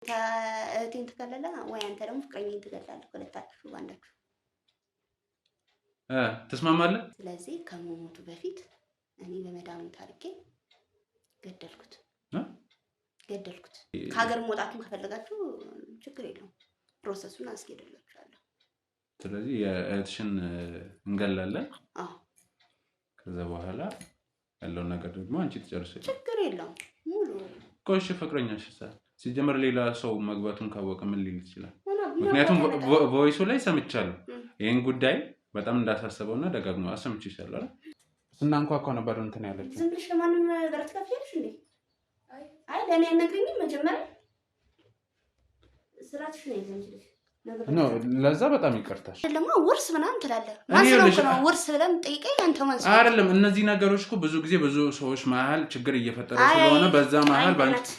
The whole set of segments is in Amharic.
እህቴን ትገለላ ወይ አንተ ደግሞ ፍቅረኛዬን ትገላለህ። ሁለታችሁ ባንዳችሁ ትስማማለህ? ስለዚህ ከመሞቱ በፊት እኔ በመድኃኒት አድርጌ ገደልኩት። ከሀገር መውጣቱን ከፈለጋችሁ ችግር የለውም፣ ፕሮሰሱን አስኬድላችኋለሁ። ስለዚህ የእህትሽን እንገላለን። አዎ። ከዛ በኋላ ያለውን ነገር ደግሞ አንቺ ትጨርሰሽ። ችግር የለውም ሙሉ ቆሽ ፍቅረኛሽ ሲጀመር ሌላ ሰው መግባቱን ካወቀ ምን ሊል ይችላል? ምክንያቱም ቮይሱ ላይ ሰምቻለሁ ይሄን ጉዳይ በጣም እንዳሳሰበውና ደጋግሞ አሰምቼሻለሁ አይደል? ስናንኳኳ ነበር እንትን ያለችው። ዝም ብለሽ ለማንም በረት ከፍያለሽ እንዴ? አይ ለኔ አነግሪኝም መጀመሪያ ስራትሽ ነው ይዘንጅልሽ ነው። ለዛ በጣም ይቅርታሽ። ለማ ወርስ ምናምን ትላለህ ማስረው ነው ወርስ ብለን ጠይቀኝ አንተ ማንስ አይደለም። እነዚህ ነገሮች እኮ ብዙ ጊዜ ብዙ ሰዎች መሀል ችግር እየፈጠረ ስለሆነ በዛ መሀል በእናትህ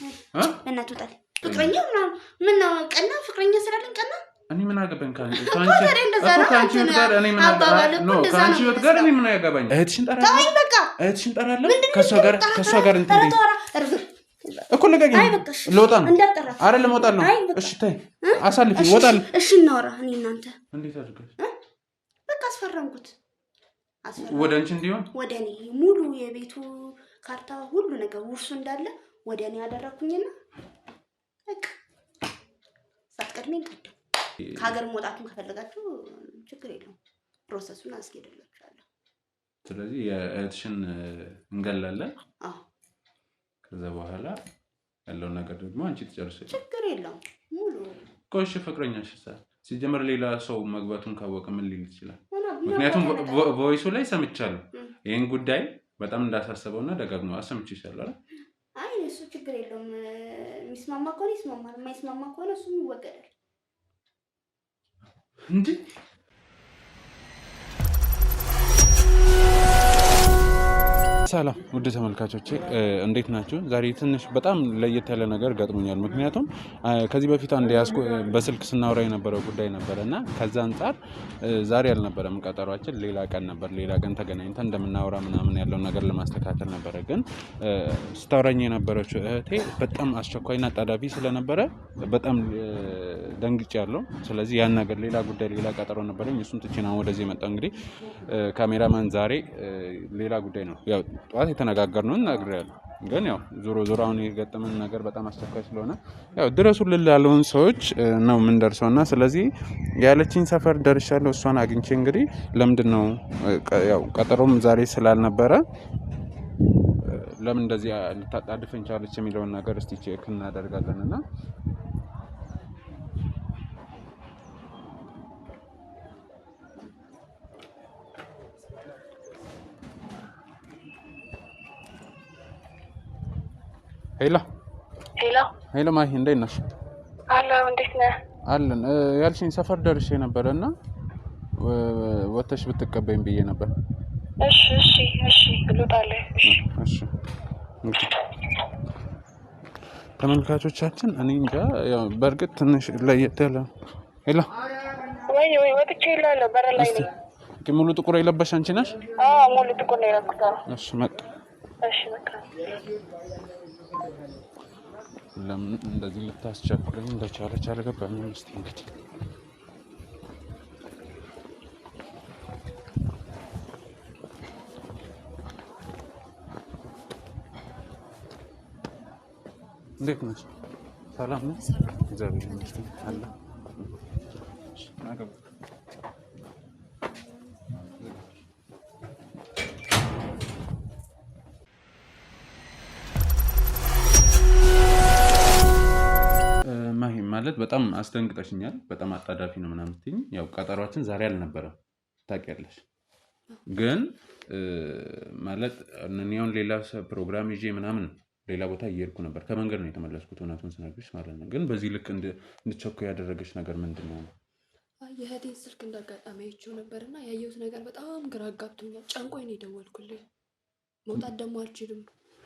ወጣል ፍቅረኛ ምን ነው ቀና ፍቅረኛ ስላለኝ ቀና እኔ ምን አገባኝ ካንቺ ጋር እኔ ምን አገባኝ ነው ካንቺ ጋር እኔ ምን ያገባኝ? እህትሽን ጠራለሁ ከሷ ጋር እንትን እኮ ነገኝ ልወጣ ነው አይደለም እወጣለሁ። እሺ ተይ አሳልፊ እወጣለሁ። እሺ እናወራ እኔ እናንተ እንዴት አድርገሽ በቃ አስፈረምኩት ወደ አንቺ እንዲሆን ወደ እኔ ሙሉ የቤቱ ካርታ ሁሉ ነገር ውርሱ እንዳለ ወደ እኔ ያደረኩኝና በቃ ሳትቀድሜኝ ቀደም ከሀገር መውጣቱን ከፈለጋችሁ ችግር የለውም፣ ፕሮሰሱን አስኬድላችኋለሁ። ስለዚህ የእህትሽን እንገላለን። አዎ። ከዛ በኋላ ያለውን ነገር ደግሞ አንቺ ትጨርሰሽ። ችግር የለውም ሙሉ ቆሽ ፍቅረኛሽ ሲጀመር ሌላ ሰው መግባቱን ካወቀ ምን ሊል ይችላል? ምክንያቱም ቮይሱ ላይ ሰምቻለሁ ይሄን ጉዳይ በጣም እንዳሳሰበውና ደጋግሞ አሰምቼሻለሁ አይደል? አይ እሱ ችግር የለውም፣ የሚስማማ ከሆነ ይስማማል፣ የማይስማማ ከሆነ እሱም ይወገዳል እንዴ። ሰላም ውድ ተመልካቾቼ እንዴት ናችሁ? ዛሬ ትንሽ በጣም ለየት ያለ ነገር ገጥሞኛል። ምክንያቱም ከዚህ በፊት አንድ በስልክ ስናወራ የነበረው ጉዳይ ነበርና ከዛ አንፃር ዛሬ አልነበረም ቀጠሯችን፣ ሌላ ቀን ነበር። ሌላ ቀን ተገናኝተን እንደምናወራ ምናምን ያለው ነገር ለማስተካከል ነበረ። ግን ስታወራኝ የነበረችው እህቴ በጣም አስቸኳይና አጣዳፊ ስለነበረ በጣም ደንግጫለሁ። ስለዚህ ያን ነገር ሌላ ጉዳይ ሌላ ቀጠሮ ነበረኝ፣ እሱን ትቼ ነው ወደዚህ የመጣው። እንግዲህ ካሜራማን ዛሬ ሌላ ጉዳይ ነው ያው ጠዋት የተነጋገርነው እናግሬያለሁ። ግን ያው ዞሮ አሁን የገጠመን ነገር በጣም አስቸኳይ ስለሆነ ያው ድረሱልን ያለውን ሰዎች ነው ምን ደርሰውና ስለዚህ ያለችኝ ሰፈር ደርሻለሁ። እሷን አግኝቼ እንግዲህ ለምንድነው ያው ቀጠሮም ዛሬ ስላልነበረ ለምን እንደዚህ ልታጣድፈኝ ቻለች የሚለውን ነገር እስቲ ቼክ እናደርጋለንና ሄሎ ማሂ እንዴት ነሽ? አለሁ። እንዴት ነህ? አለን። ያልሽኝ ሰፈር ደርሼ ነበርና ወተሽ ብትቀበይኝ ብዬ ነበር። እሺ ልውጣለሁ። እሺ ተመልካቾቻችን እኔ እንጃ ያው በእርግጥ ትንሽ ለየት ያለ ወይ ወጥቼ ይላል በር ላይ ነኝ። ሙሉ ጥቁር የለበሽ አንቺ ነሽ? አዎ ሙሉ ጥቁር ነው የለበስኩት። እሺ መጣ። ለምን እንደዚህ ልታስቸኩረኝ እንደቻለች አልገባኝም። እስቲ እንግዲህ እንዴት ነሽ? ሰላም ነው? እግዚአብሔር ይመስገን አለ። ማለት በጣም አስደንግጠሽኛል። በጣም አጣዳፊ ነው ምናምን ትይኝ። ያው ቀጠሯችን ዛሬ አልነበረም ታውቂያለሽ። ግን ማለት እኔውን ሌላ ፕሮግራም ይዤ ምናምን ሌላ ቦታ እየሄድኩ ነበር። ከመንገድ ነው የተመለስኩት እውነቱን ስነግርሽ ማለት ነው። ግን በዚህ ልክ እንድትቸኩ ያደረገች ነገር ምንድን ነው? የእህቴን ስልክ እንዳጋጣሚ አይቼው ነበርና ያየሁት ነገር በጣም ግራ አጋብቶኛል። ጨንቆኝ ነው የደወልኩልኝ። መውጣት ደግሞ አልችልም።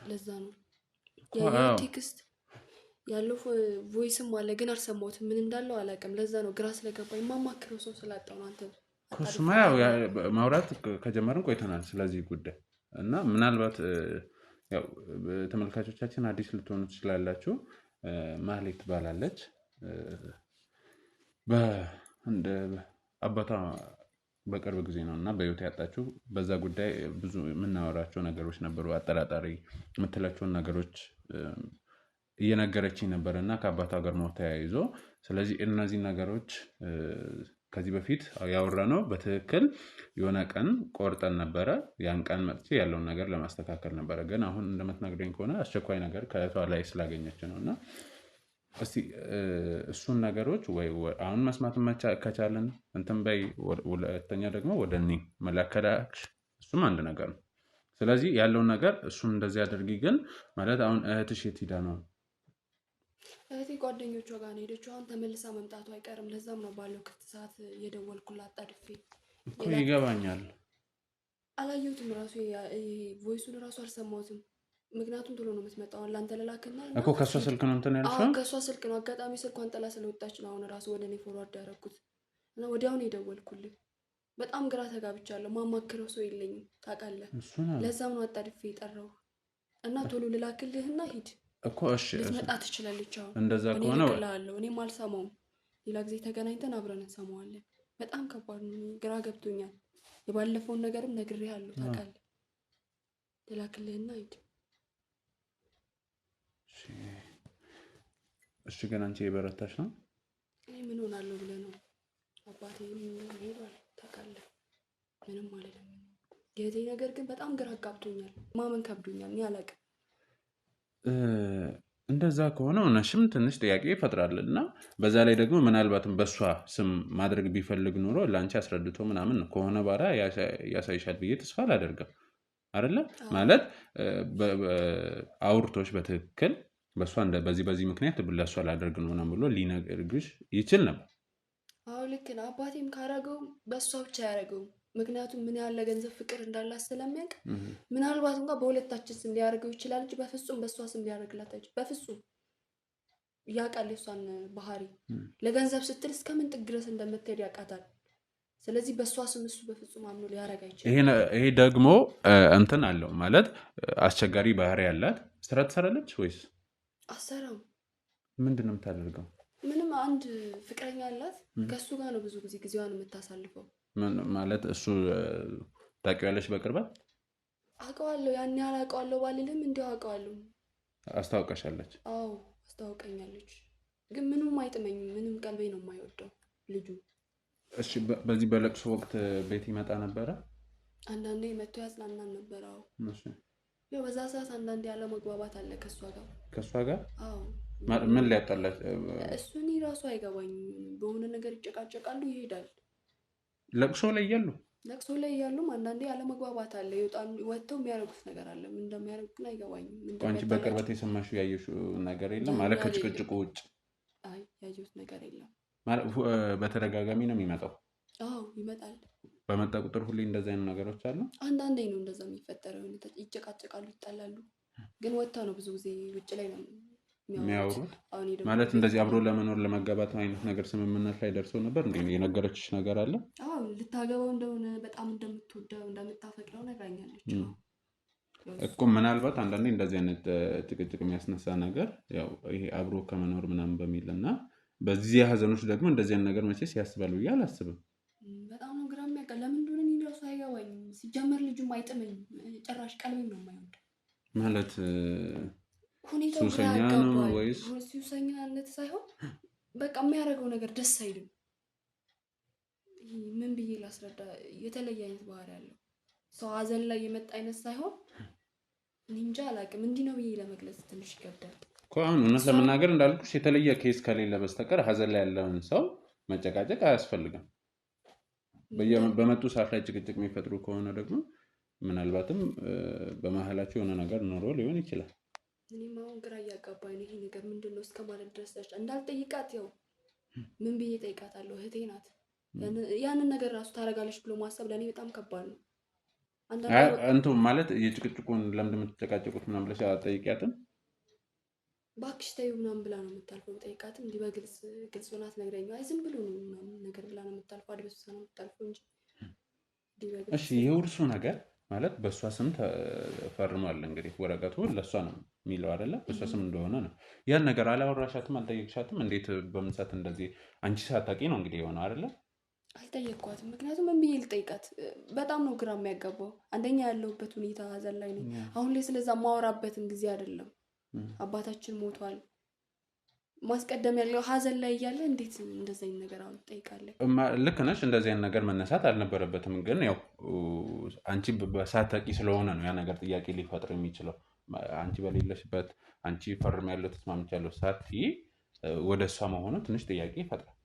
ለዛ ነው ያየሁት ቴክስት ያለው ቮይስም አለ ግን አልሰማሁትም። ምን እንዳለው አላውቅም። ለዛ ነው ግራ ስለገባኝ የማማክረው ሰው ስላጣው ነው። አንተ ኮስማ ማውራት ከጀመርን ቆይተናል ስለዚህ ጉዳይ እና ምናልባት ያው ተመልካቾቻችን አዲስ ልትሆኑ ትችላላችሁ። ማህሌት ትባላለች። እንደ አባቷ በቅርብ ጊዜ ነው እና በህይወት ያጣችው። በዛ ጉዳይ ብዙ የምናወራቸው ነገሮች ነበሩ። አጠራጣሪ የምትላቸውን ነገሮች እየነገረችኝ ነበር እና ከአባቷ ጋር ሞት ተያይዞ። ስለዚህ እነዚህ ነገሮች ከዚህ በፊት ያወራነው በትክክል የሆነ ቀን ቆርጠን ነበረ። ያን ቀን መጥቼ ያለውን ነገር ለማስተካከል ነበረ። ግን አሁን እንደምትነግረኝ ከሆነ አስቸኳይ ነገር ከእህቷ ላይ ስላገኘች ነው እና እስቲ እሱን ነገሮች ወይ አሁን መስማት ከቻለን እንትን በይ። ሁለተኛ ደግሞ ወደ እኔ መላከላክሽ እሱም አንድ ነገር ነው። ስለዚህ ያለውን ነገር እሱን እንደዚህ አድርጊ። ግን ማለት አሁን እህትሽ የት ሄዳ ነው? እህቴ ጓደኞቿ ጋር ነው ሄደችው። አሁን ተመልሳ መምጣቱ አይቀርም። ለዛም ነው ባለው ክፍት ሰዓት የደወልኩላት ጣድፌ እኮ ይገባኛል። አላየሁትም ራሱ ቮይሱን ራሱ አልሰማሁትም። ምክንያቱም ቶሎ ነው የምትመጣው። ላንተ ለላክና እኮ ከሷ ስልክ ነው እንትን ያልሽው? ከሷ ስልክ ነው። አጋጣሚ ስልኳን ጥላ ስለወጣች ነው አሁን ራሱ ወደ እኔ ፎርዋርድ ያደረኩት እና ወዲያውኑ የደወልኩልህ። በጣም ግራ ተጋብቻለሁ። ማማክረው ሰው የለኝም ታውቃለህ። ለዛም ነው አጣድፌ የጠራው እና ቶሎ ልላክልህና ሂድ እኮ። እሺ ልትመጣ ትችላለች። አሁን እንደዛ ከሆነ እኔም አልሰማውም። ሌላ ጊዜ ተገናኝተን አብረን እንሰማዋለን። በጣም ከባድ ነው። ግራ ገብቶኛል። የባለፈውን ነገርም ነግሬሃለሁ ታውቃለህ። ልላክልህና ሂድ። እሺ ግን አንቺ የበረታሽ ነው? እኔ ምን ሆናለሁ ብለህ ነው? አባቴ ሄዷል ታውቃለህ። ምንም አይደለም። የእህቴ ነገር ግን በጣም ግራ አጋብቶኛል። ማመን ከብዶኛል። እኔ አላውቅም። እንደዛ ከሆነ እውነትሽም ትንሽ ጥያቄ ይፈጥራል እና በዛ ላይ ደግሞ ምናልባትም በእሷ ስም ማድረግ ቢፈልግ ኑሮ ለአንቺ አስረድቶ ምናምን ከሆነ ባራ ያሳይሻል ብዬ ተስፋ አላደርግም። አይደለ ማለት አውርቶች በትክክል በእሷ በዚህ ምክንያት ለእሷ ላደርግ ነው ምናምን ብሎ ሊነግርሽ ይችል ነበር። አዎ ልክ ነው። አባቴም ካረገው በእሷ ብቻ ያደረገው። ምክንያቱም ምን ያለ ገንዘብ ፍቅር እንዳላት ስለሚያውቅ ምናልባት እንኳን በሁለታችን ስም ሊያደርገው ይችላል እንጂ በፍጹም በእሷ ስም ሊያደርግላት አይችልም። በፍጹም ያውቃል የእሷን ባህሪ። ለገንዘብ ስትል እስከምን ጥግ ድረስ እንደምትሄድ ያውቃታል። ስለዚህ በእሷ ስም እሱ በፍጹም አምኖ ሊያደርግ አይችልም። ይሄ ደግሞ እንትን አለው ማለት አስቸጋሪ ባህሪ ያላት። ስራ ትሰራለች ወይስ አሰራም? ምንድን ነው የምታደርገው? ምንም አንድ ፍቅረኛ አላት። ከእሱ ጋር ነው ብዙ ጊዜ ጊዜዋን የምታሳልፈው። ማለት እሱ ታውቂዋለሽ? በቅርበት አውቀዋለሁ። ያን ያህል አውቀዋለሁ ባልልም እንዲሁ አውቀዋለሁ። አስታውቀሻለች? አዎ አስታውቀኛለች። ግን ምንም አይጥመኝም። ምንም ቀልቤ ነው የማይወደው ልጁ። እሺ በዚህ በለቅሶ ወቅት ቤት ይመጣ ነበረ? አንዳንዴ መጥቶ ያጽናናን ነበር። አዎ እሺ። ያው በዛ ሰዓት አንዳንዴ ያለ መግባባት አለ ከእሷ ጋር። ከእሷ ጋር? አዎ። ምን ሊያጣላች? እሱ እኔ ራሱ አይገባኝም። በሆነ ነገር ይጨቃጨቃሉ፣ ይሄዳል። ለቅሶ ላይ እያሉ እያሉም አንዳንዴ ያለ መግባባት አለ። ወጥተው የሚያደርጉት ነገር አለ። ምን እንደሚያደርጉ ግን አይገባኝም። አንቺ በቅርበት የሰማሽው ያየሽው ነገር የለም ማለት ከጭቅጭቁ ውጭ? አይ ያየሁት ነገር የለም። ማለት በተደጋጋሚ ነው የሚመጣው? አዎ ይመጣል። በመጣ ቁጥር ሁሌ እንደዚህ አይነት ነገሮች አሉ? አንዳንዴ ነው እንደዛ የሚፈጠረው። ይጨቃጨቃሉ፣ ይጣላሉ። ግን ወጥተው ነው ብዙ ጊዜ ውጭ ላይ ነው የሚያወሩት። ማለት እንደዚህ አብሮ ለመኖር ለመጋባት አይነት ነገር ስምምነት ላይ ደርሰው ነበር እንዴ? የነገረችሽ ነገር አለ? አዎ ልታገባው እንደሆነ በጣም እንደምትወደው እንደምታፈቅረው ነግራኛለች። እኮ ምናልባት አንዳንዴ እንደዚህ አይነት ጭቅጭቅ የሚያስነሳ ነገር ያው ይሄ አብሮ ከመኖር ምናምን በሚል እና በዚህ ሀዘኖች ደግሞ እንደዚህ አይነት ነገር መቼስ ያስባል ብዬ አላስብም። በጣም ነው ግራ የሚያውቃል። ለምን እንደሆነ እኔ እራሱ አይገባኝም። ሲጀመር ልጁም አይጥመኝም። ጭራሽ ቀልቤም ነው የማይወድ ማለት ሁኔታው ሱሰኛ ነው ወይስ? ሱሰኛነት ሳይሆን በቃ የሚያደርገው ነገር ደስ አይልም። ምን ብዬ ላስረዳ? የተለየ አይነት ባህሪ ያለው ሰው ሀዘን ላይ የመጣ አይነት ሳይሆን እኔ እንጃ አላውቅም። እንዲህ ነው ብዬ ለመግለጽ ትንሽ ይከብዳል እኮ። አሁን እውነት ለመናገር እንዳልኩሽ የተለየ ኬስ ከሌለ በስተቀር ሀዘን ላይ ያለውን ሰው መጨቃጨቅ አያስፈልግም። በመጡ ሰዓት ላይ ጭቅጭቅ የሚፈጥሩ ከሆነ ደግሞ ምናልባትም በመሀላቸው የሆነ ነገር ኖሮ ሊሆን ይችላል። እኔም አሁን ግራ እያጋባኝ ነው። ይሄ ነገር ምንድን ነው እስከ ማለት ድረስ እንዳልጠይቃት ያው ምን ብዬ ጠይቃታለሁ? እህቴ ናት። ያንን ነገር ራሱ ታደርጋለች ብሎ ማሰብ ለእኔ በጣም ከባድ ነው። እንትን ማለት የጭቅጭቁን ለምንድን የምትጨቃጨቁት ምናምን ብለሽ አትጠይቂያትም? እባክሽ ተይው ምናምን ብላ ነው የምታልፈው። ጠይቃትም እንዲህ በግልጽ ሆና ትነግረኝ። አይ ዝም ብሎ ነው ምናምን ነገር ብላ ነው የምታልፈው። አድበስብሳ ነው የምታልፈው እንጂ። እሺ የውርሱ ነገር ማለት በእሷ ስም ፈርሟል። እንግዲህ ወረቀቱ ለእሷ ነው የሚለው አይደለ? በእሷ ስም እንደሆነ ነው። ያን ነገር አላወራሻትም? አልጠየቅሻትም? እንዴት በምን ሰዓት እንደዚህ አንቺ ሳታውቂ ነው እንግዲህ የሆነው አይደለ? አልጠየቅኳትም። ምክንያቱም ምን ብዬ ልጠይቃት? በጣም ነው ግራ የሚያጋባው። አንደኛ ያለሁበት ሁኔታ ሀዘን ላይ ነኝ። አሁን ላይ ስለዛ ማወራበትን ጊዜ አይደለም። አባታችን ሞቷል። ማስቀደም ያለው ሀዘን ላይ እያለ እንዴት እንደዚህ አይነት ነገር አሁን ትጠይቃለህ? ልክ ነሽ። እንደዚህ አይነት ነገር መነሳት አልነበረበትም። ግን ያው አንቺ ሳታውቂ ስለሆነ ነው ያ ነገር ጥያቄ ሊፈጥር የሚችለው። አንቺ በሌለሽበት አንቺ ፈርም ያለው ተስማምቻለሁ ሳትይ ወደ እሷ መሆኑ ትንሽ ጥያቄ ይፈጥራል።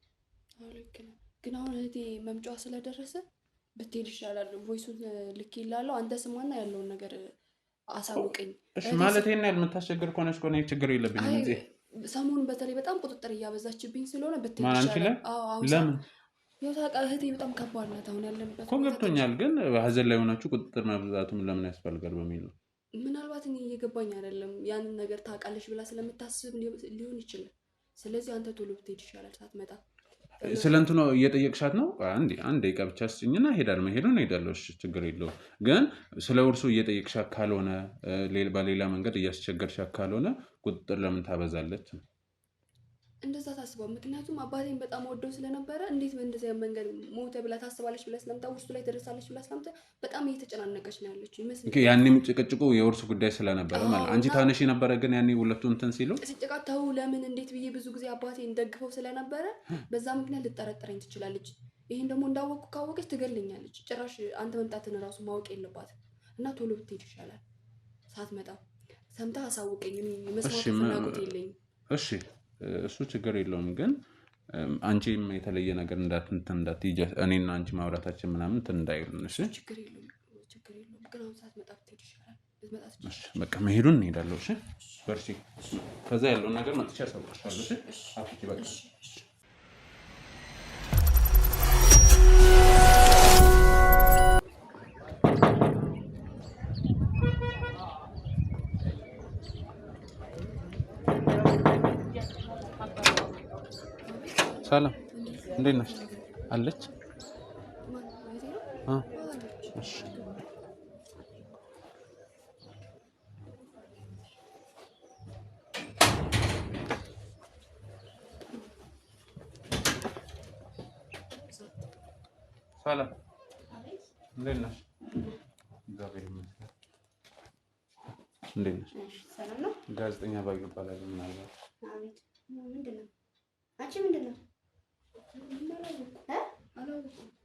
ልክ ነው። ግን አሁን እህቴ መምጫዋ ስለደረሰ ብትሄድ ይሻላል። ቮይሱን ልክ ይላለው። አንተ ስማና ያለውን ነገር አሳውቀኝ። እሺ ማለት ይሄን ያህል የምታስቸግር ከሆነች ከሆነ ችግር የለብኝም እንጂ ሰሞኑን በተለይ በጣም ቁጥጥር እያበዛችብኝ ስለሆነ ብትሄድ ይሻላል። ለምን? ያው ታውቃለህ እህቴ በጣም ከባድ ናት። አሁን ያለንበት እኮ ገብቶኛል። ግን ሀዘን ላይ ሆናችሁ ቁጥጥር መብዛቱም ለምን ያስፈልጋል በሚል ነው። ምናልባት እኔ እየገባኝ አይደለም። ያንን ነገር ታውቃለች ብላ ስለምታስብ ሊሆን ይችላል። ስለዚህ አንተ ቶሎ ብትሄድ ይሻላል ሳትመጣ። ስለ እንትኑ እየጠየቅሻት ነው? አንድ ደቂቃ ብቻ ስጭኝና እሄዳለሁ። መሄዱን እሄዳለሁ። እሺ ችግር የለውም። ግን ስለ ውርሱ እየጠየቅሻት ካልሆነ በሌላ መንገድ እያስቸገርሻት ካልሆነ ቁጥጥር ለምን ታበዛለች? እንደዛ ታስበው። ምክንያቱም አባቴን በጣም ወደው ስለነበረ እንዴት በእንደዚያ መንገድ ሞተ ብላ ታስባለች ብላ ስለምታ ውስጡ ላይ ተደርሳለች ብላ ስለምታ በጣም እየተጨናነቀች ነው ያለችው ይመስል። ያኔም ጭቅጭቁ የውርሱ ጉዳይ ስለነበረ ማለት አንቺ ታነሺ ነበረ። ግን ያኔ ሁለቱ እንትን ሲሉ ጭቅጭቃት ተው ለምን እንዴት ብዬ ብዙ ጊዜ አባቴን ደግፈው ስለነበረ በዛ ምክንያት ልጠረጥረኝ ትችላለች። ይሄን ደግሞ እንዳወቅኩ ካወቀች ትገለኛለች። ጭራሽ አንተ መምጣትን እራሱ ማወቅ የለባትም። እና ቶሎ ብትሄድ ይሻላል ሳትመጣ። ሰምታ አሳውቀኝ። መስማት ፍላጎት የለኝም። እሺ እሱ ችግር የለውም። ግን አንቺም የተለየ ነገር እንዳትይ እኔና አንቺ ማውራታችን ምናምን እንትን እንዳይሉን። እሺ ችግር የለውም። ግን አሁን ሳትመጣ ብትሄድ ይሻላል። በቃ መሄዱን እንሄዳለሁ። እሺ በርቺ። ከዛ ያለውን ነገር መጥቼ አሳውቅሻለሁ። እሺ አፍቂ በቃ ሰላም እንዴት ነሽ? አለች? እሺ ሰላም እንዴት ነሽ? እግዚአብሔር ይመስገን። እንዴት ነሽ? ሰላም ነው። ጋዜጠኛ ባዩ እባላለሁ። ምናልባት አቤት። ምንድን ነው? አንቺ ምንድን ነው?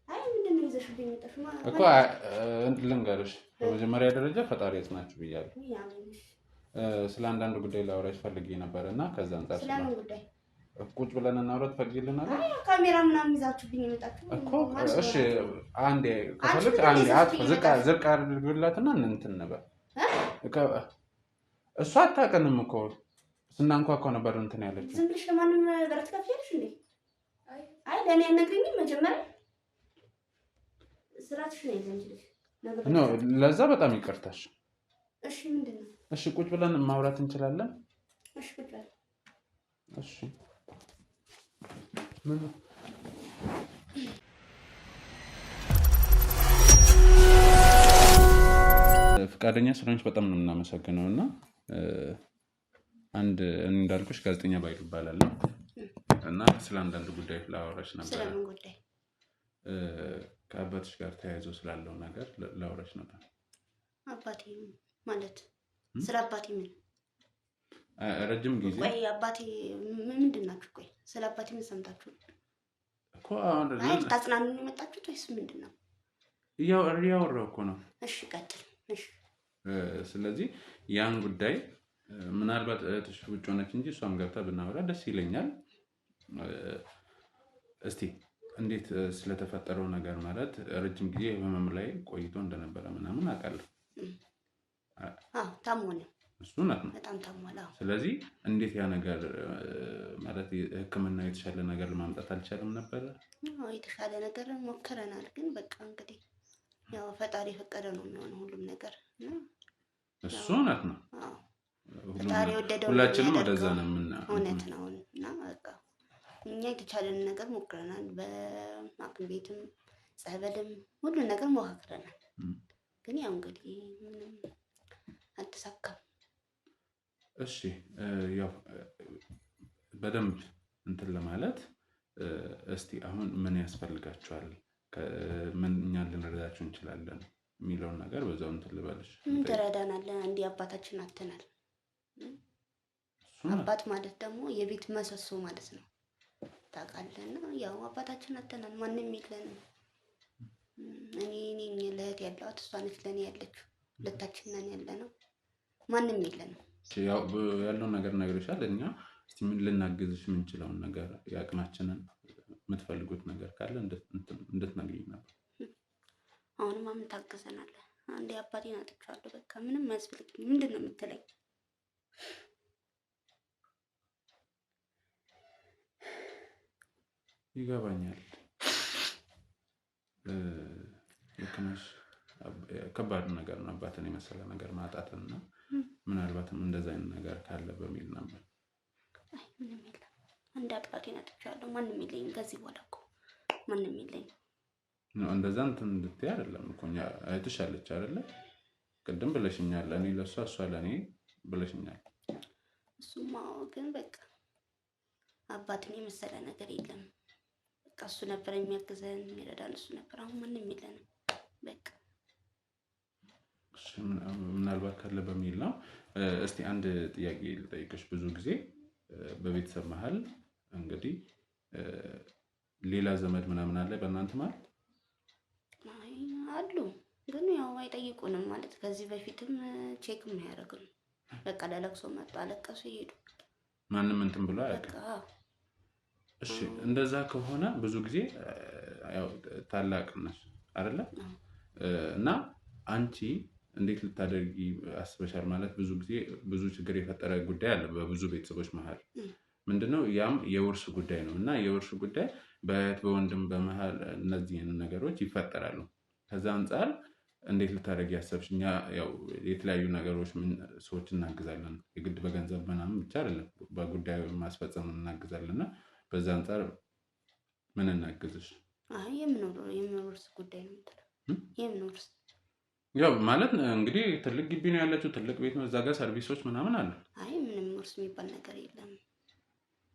አይ ምንድን ነው ይዘሽብኝ የመጣሽው? እኮ ልንገርሽ፣ በመጀመሪያ ደረጃ ፈጣሪ ያጽናችሁ ብያለሁ። ስለ አንዳንድ ጉዳይ ላወራሽ ፈልጌ ነበር እና ከዛ አንጻር ስለምን ጉዳይ ቁጭ ብለን እናውራ ትፈቅጂልናል? ካሜራ ምናምን ይዛችሁብኝ የመጣችሁ እኮ። እሺ አንዴ ከፈለግሽ አንዴ ዝቅ አድርግላትና እንትን ነበር። እሷ አታውቅንም እኮ ስናንኳኳ ነበር እንትን ያለችው። ዝም ብለሽ ለማንም በረት ከፍያለሽ እንዴ? አይ ለእኔ አልነግሪኝም መጀመሪያ። ስራትሽ ነው ይዘንጅልሽ ነው። ለዛ በጣም ይቅርታሽ። እሺ ምንድን ነው? እሺ ቁጭ ብለን ማውራት እንችላለን? እሺ ቁጭ በል። እሺ ምን ፈቃደኛ ስለሆንሽ በጣም ነው የምናመሰግነው። እና አንድ እንዳልኩሽ ጋዜጠኛ ባዩ እባላለሁ እና ስለ አንዳንድ ጉዳይ ላወራሽ ነበር። ስለምን ጉዳይ? ከአባትሽ ጋር ተያይዞ ስላለው ነገር ላወራሽ ነበር። አባቴ ማለት ስለ አባቴ ምን? ረጅም ጊዜ ቆይ አባቴ ምንድን ናችሁ? ቆይ ስለ አባቴ ምን ሰምታችሁ እኮ? አሁን አይ ታጽናኑን የመጣችሁት ወይስ ምንድን ነው? እያወራሁ እኮ ነው። እሺ ቀጥል። እሺ ስለዚህ ያን ጉዳይ ምናልባት እህትሽ ውጭ ሆነች እንጂ እሷም ገብታ ብናወራ ደስ ይለኛል። እስቲ እንዴት ስለተፈጠረው ነገር ማለት ረጅም ጊዜ ህመም ላይ ቆይቶ እንደነበረ ምናምን አውቃለሁ። ታሞ ነው እሱ እውነት ነው። በጣም ታሟል። ስለዚህ እንዴት ያ ነገር ማለት ሕክምና የተሻለ ነገር ለማምጣት አልቻለም ነበር? የተሻለ ነገር ሞክረናል፣ ግን በቃ እንግዲህ ያው ፈጣሪ ፈቀደ ነው የሚሆነው ሁሉም ነገር። እሱ እውነት ነው። ፈጣሪ ወደደው። ሁላችንም ወደዛ ነው የምናየው። እውነት ነው። እና በቃ እኛ የተቻለን ነገር ሞክረናል። በሐኪም ቤትም ጸበልም ሁሉን ነገር ሞክረናል፣ ግን ያው እንግዲህ ምንም አልተሳካም። እሺ ያው በደንብ እንትን ለማለት እስቲ አሁን ምን ያስፈልጋችኋል? ምን እኛ ልንረዳችሁ እንችላለን የሚለውን ነገር በዛው እንትን ልበልሽ። ምን ትረዳናለህ? እንዲህ አባታችን አተናል። አባት ማለት ደግሞ የቤት መሰሶ ማለት ነው ታውቃለህና፣ ያው አባታችን አተናል። ማንም የለንም። እኔ ለእህት ያለዋት እሷ ነች ለእኔ ያለችው። ሁለታችን ነን ያለነው፣ ማንም የለንም። ያው ያለውን ነገር ነግሬሻል። እኛ እስቲ ምን ልናግዝሽ የምንችለውን ነገር የአቅማችንን የምትፈልጉት ነገር ካለ እንድትነግሪኝ ነበር። አሁንማ ምን ታግዘናለህ? አንዴ አባቴን አጥቻለሁ። በቃ ምንም አያስፈልግም። ምንድን ነው የምትለኝ? ይገባኛል። ልክ ነሽ። ከባድ ነገር ነው አባትን የመሰለ ነገር ማጣትና ምናልባትም እንደዛ አይነት ነገር ካለ በሚል ነበር። አይ ምንም የለም። አንድ አባቴን አጥቻለሁ። ማንም የለኝም ከዚህ በኋላ እኮ ማንም የለኝም። ነው እንደዛ እንትን እንድትይ አይደለም እኮ እኛ እህትሽ አለች አይደለ? ቅድም ብለሽኛል። እኔ ለሷ እሷ ለኔ ብለሽኛል። እሱማ ግን በቃ አባትን የመሰለ ነገር የለም። በቃ እሱ ነበር የሚያግዘን የሚረዳን እሱ ነበር። አሁን ማንም የለንም። በቃ ምናልባት ካለ በሚል ነው። እስቲ አንድ ጥያቄ ልጠይቅሽ። ብዙ ጊዜ በቤተሰብ መሀል እንግዲህ ሌላ ዘመድ ምናምን አለ በእናንተ ማለት? አይ አሉ፣ ግን ያው አይጠይቁንም ማለት ከዚህ በፊትም ቼክም አያደርጉንም። በቃ ለለቅሶ መጡ፣ አለቀሱ፣ ይሄዱ። ማንም እንትን ብሎ አያውቅም። እሺ እንደዛ ከሆነ ብዙ ጊዜ ያው ታላቅ ነሽ አይደለ? እና አንቺ እንዴት ልታደርጊ አስበሻል? ማለት ብዙ ጊዜ ብዙ ችግር የፈጠረ ጉዳይ አለ በብዙ ቤተሰቦች መሀል። ምንድነው? ያም የውርስ ጉዳይ ነው። እና የውርስ ጉዳይ በእህት በወንድም በመሀል እነዚህን ነገሮች ይፈጠራሉ። ከዛ አንጻር እንዴት ልታደርጊ ያሰብሽ? እኛ ያው የተለያዩ ነገሮች ሰዎች እናግዛለን። የግድ በገንዘብ ምናምን ብቻ አይደለም፣ በጉዳዩ ማስፈጸም እናግዛለን። እና በዛ አንጻር ምን እናግዝሽ? አይ የምንወርስ ጉዳይ ነው የምትለው? የምንወርስ ያው ማለት እንግዲህ ትልቅ ግቢ ነው ያለችው፣ ትልቅ ቤት ነው። እዛ ጋር ሰርቪሶች ምናምን አሉ። አይ ምንም ወርስ የሚባል ነገር የለም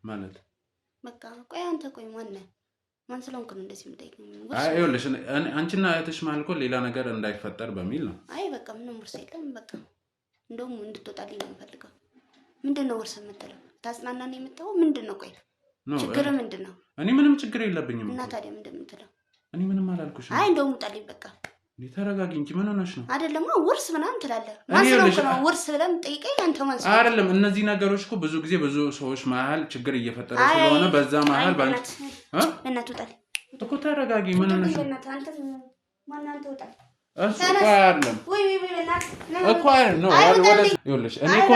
ማለት በቃ። ቆይ አንተ ቆይ ማን ስለሆንክ ነው እንደዚህ የምጠይቀኝ? አይ ይኸውልሽ አንቺና እህትሽ መሀል እኮ ሌላ ነገር እንዳይፈጠር በሚል ነው። አይ በቃ ምንም ወርስ የለም በቃ። እንደውም እንድትወጣልኝ ነው የምፈልገው። ምንድን ነው ወርስ የምትለው? ታጽናናን የምትለው ምንድን ነው? ቆይ ችግር ምንድን ነው? እኔ ምንም ችግር የለብኝም። እና ታዲያ ምንድን ነው የምትለው? እኔ ምንም አላልኩሽም። አይ እንደውም ውጣልኝ በቃ። ተረጋጊ እንጂ ምን ሆነሽ ነው? አይደለም ውርስ ምናምን ትላለህ። ማን ስለሆንክ ነው ውርስ ብለህ ጠይቀኝ። አንተ ማን ስለሆንክ? አይደለም እነዚህ ነገሮች እኮ ብዙ ጊዜ ብዙ ሰዎች መሀል ችግር እየፈጠረ ስለሆነ በዛ መሀል ባንቺ በእናትህ ውጣልኝ እኮ። ተረጋጊ ምን ሆነሽ ነው? አንተ ማን አንተ ውጣልኝ እሱ እኮ አይደለም እኮ ነው ወደዚህ ይኸውልሽ፣ እኔ እኮ